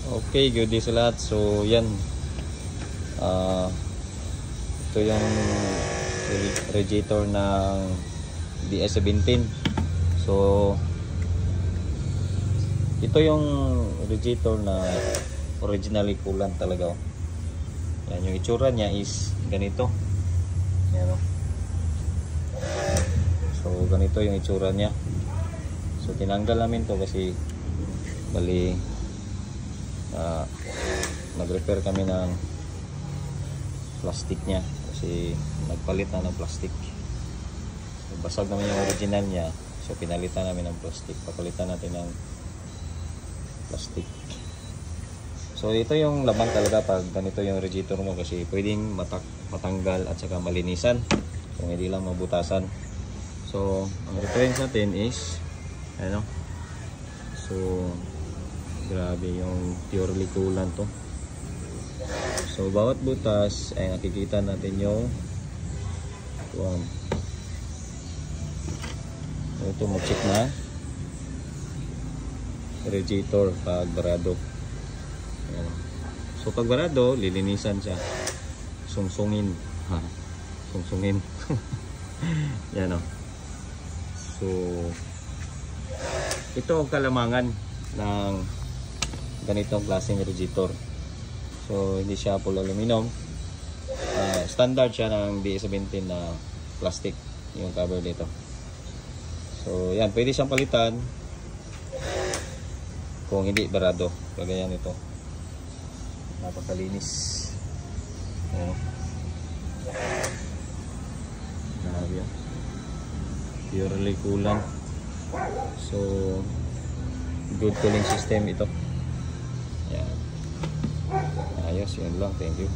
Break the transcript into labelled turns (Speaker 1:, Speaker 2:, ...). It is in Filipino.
Speaker 1: Okay, good day sa lahat. So yan, ito yung radiator ng DS17. So ito yung radiator na originally coolant talaga. Yan, yung itsura niya is ganito. Yan, so ganito yung itsura niya. So tinanggal namin to kasi bali nag-repair kami ng plastic niya kasi nagpalit na ng plastic. So, basag naman yung original niya, so pinalitan namin ng plastic. Papalitan natin ng plastic. So ito yung laman talaga pag ganito yung radiator mo, kasi pwedeng matanggal at saka malinisan kung hindi lang mabutasan. So ang reference natin is ano, so grabe yung purely coolant to. So bawat butas ay nakikita natin yung ito mag-check na radiator pag barado. Ayan. So pag barado, lilinisan siya, sungsungin sungsungin. Yan o. So ito ang kalamangan ng ganitong klaseng radiator. So hindi siya full aluminum, standard siya ng DS17 na plastic yung cover dito. So yan, pwede siyang palitan kung hindi barado. Kagaya nito, napakalinis. Purely coolant. So good cooling system ito. Yan. Ayos, yun lang. Thank you.